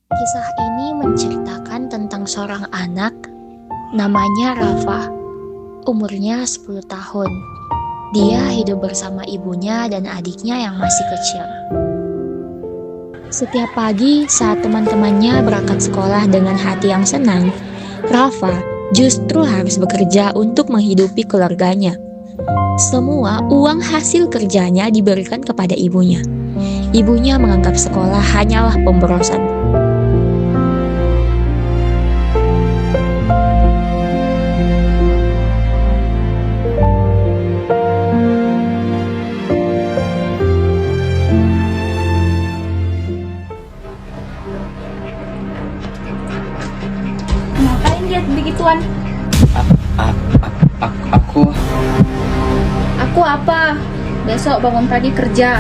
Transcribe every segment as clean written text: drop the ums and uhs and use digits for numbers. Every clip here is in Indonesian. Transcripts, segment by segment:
Kisah ini menceritakan tentang seorang anak namanya Rafa. Umurnya 10 tahun. Dia hidup bersama ibunya dan adiknya yang masih kecil. Setiap pagi saat teman-temannya berangkat sekolah dengan hati yang senang, Rafa justru harus bekerja untuk menghidupi keluarganya. Semua uang hasil kerjanya diberikan kepada ibunya. Ibunya menganggap sekolah hanyalah pemborosan. Ngapain lihat begituan? Aku Aku apa? Besok bangun pagi kerja.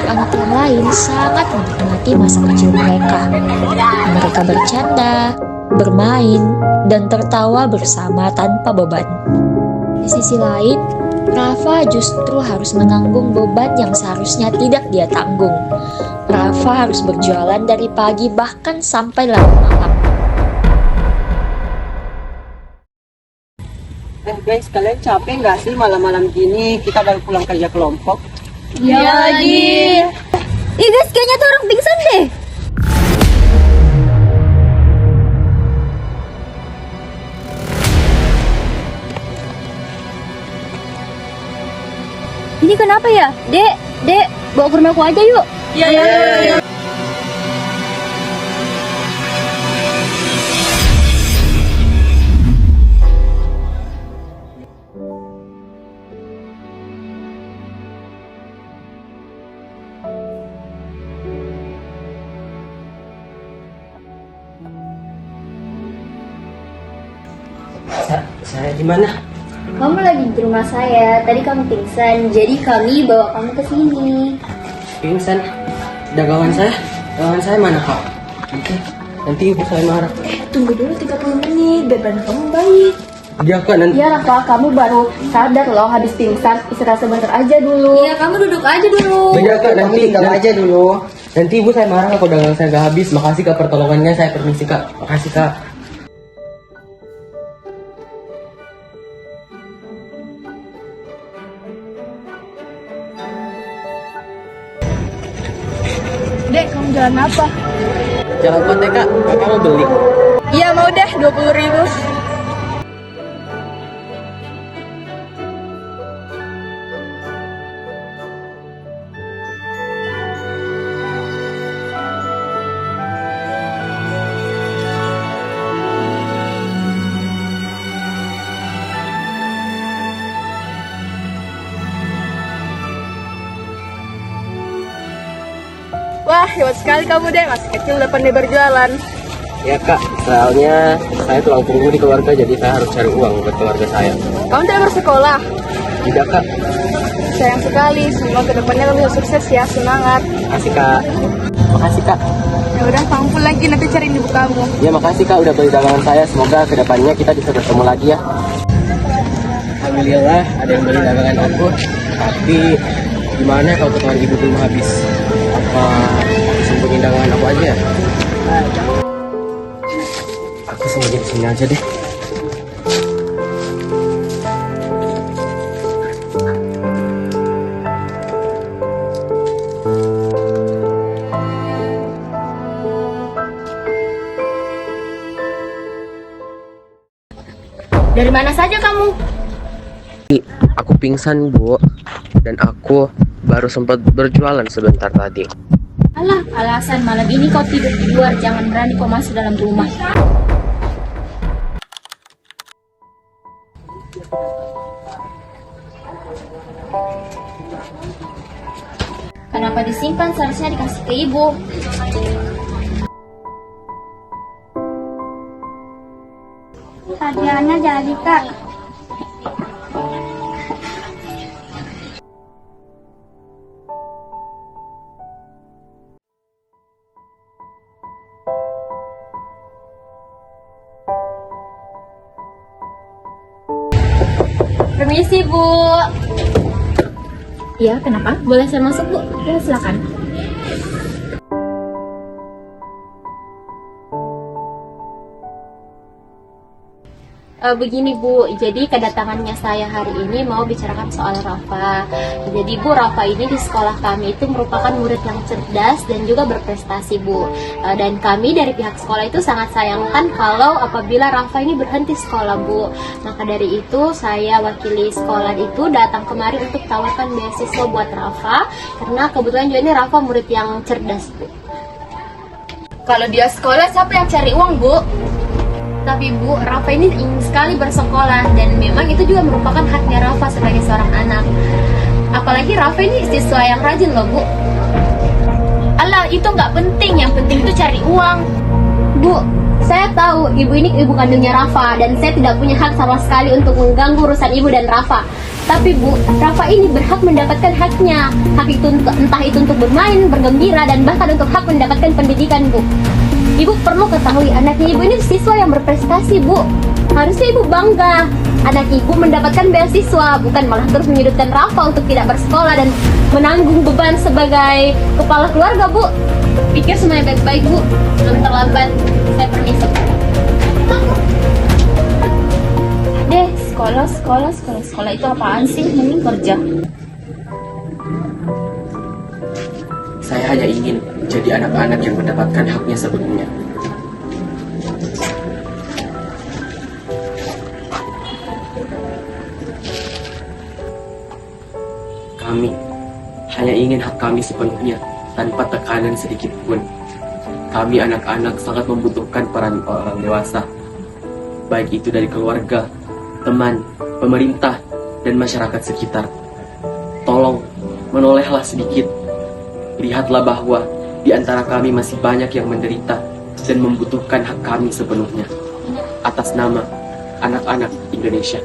Anak-anak yang lain sangat menikmati masa kecil mereka. Mereka bercanda, bermain, dan tertawa bersama tanpa beban. Di sisi lain, Rafa justru harus menanggung beban yang seharusnya tidak dia tanggung. Rafa harus berjualan dari pagi bahkan sampai larut malam. guys, kalian capek nggak sih malam-malam gini? Kita baru pulang kerja kelompok. Iya lagi. Ih guys, kayaknya tuh orang pingsan deh. Ini kenapa ya? Dek, bawa ke rumahku aja yuk. Iya. Saya di mana? Kamu lagi di rumah saya. Tadi kamu pingsan, jadi kami bawa kamu ke sini. Pingsan. Dagangan saya mana kak? Nanti ibu saya marah. Tunggu dulu 30 menit, biar badan kamu baik. Iya kak, nanti. Iya Rafa, kamu baru sadar loh habis pingsan. Istirahat sebentar aja dulu. Iya, kamu duduk aja dulu. Iya kak, nanti tinggal aja dulu. Nanti ibu saya marah kalau dagangan saya nggak habis. Makasih kak pertolongannya, saya permisi kak. Makasih kak. Dek, kamu jalan apa? Jangan kontek kak, kakak mau beli. Iya mau deh, 20.000. Wah, hebat sekali kamu deh, masih kecil udah pandai berjualan. Ya kak, soalnya saya tulang punggung di keluarga, jadi saya harus cari uang buat keluarga saya. Kamu tidak bersekolah? Tidak kak. Sayang sekali, semoga kedepannya kamu bisa sukses ya, semangat. Makasih kak. Makasih kak. Ya udah, kamu pulang lagi, nanti cariin ibu kamu. Ya makasih kak udah beli dagangan saya. Semoga kedepannya kita bisa bertemu lagi ya. Alhamdulillah ada yang beli dagangan aku. Tapi gimana kalau ketuaan ibu belum habis? Apa sembunyiin dagangan aku aja? Aku sembunyi di sini aja deh. Dari mana saja kamu? Aku pingsan bu, dan aku baru sempat berjualan sebentar tadi. Alah, alasan malam ini kau tidur di luar, jangan berani kau masuk dalam rumah. Kenapa disimpan? Seharusnya dikasih ke ibu. Hadiahnya jadi kak. Permisi, Bu. Iya, kenapa? Boleh saya masuk, Bu? Ya, silakan. Begini Bu, jadi kedatangannya saya hari ini mau bicarakan soal Rafa. Jadi Bu, Rafa ini di sekolah kami itu merupakan murid yang cerdas dan juga berprestasi Bu. Dan kami dari pihak sekolah itu sangat sayangkan kalau apabila Rafa ini berhenti sekolah Bu. Maka dari itu saya wakili sekolah itu datang kemari untuk tawarkan beasiswa buat Rafa. Karena kebetulan juga ini Rafa murid yang cerdas Bu. Kalau dia sekolah, siapa yang cari uang, Bu? Tapi Bu, Rafa ini ingin sekali bersekolah dan memang itu juga merupakan haknya Rafa sebagai seorang anak. Apalagi Rafa ini siswa yang rajin loh Bu. Alah, itu nggak penting. Yang penting itu cari uang. Bu, saya tahu ibu ini ibu kandungnya Rafa dan saya tidak punya hak sama sekali untuk mengganggu urusan ibu dan Rafa. Tapi Bu, Rafa ini berhak mendapatkan haknya. Hak itu entah itu untuk bermain, bergembira, dan bahkan untuk hak mendapatkan pendidikan Bu. Ibu perlu ketahui anaknya ibu ini siswa yang berprestasi Bu. Harusnya ibu bangga anak ibu mendapatkan beasiswa, bukan malah terus menyudutkan Rafa untuk tidak bersekolah dan menanggung beban sebagai kepala keluarga Bu. Pikir semuanya baik-baik Bu, belum terlambat. Saya permisi. Deh, sekolah itu apaan sih? Mending kerja. Saya hanya ingin jadi anak-anak yang mendapatkan haknya sepenuhnya. Kami hanya ingin hak kami sepenuhnya tanpa tekanan sedikit pun. Kami anak-anak sangat membutuhkan peran orang dewasa, baik itu dari keluarga, teman, pemerintah, dan masyarakat sekitar. Tolong menolehlah sedikit. Lihatlah bahwa di antara kami masih banyak yang menderita dan membutuhkan hak kami sepenuhnya. Atas nama anak-anak Indonesia.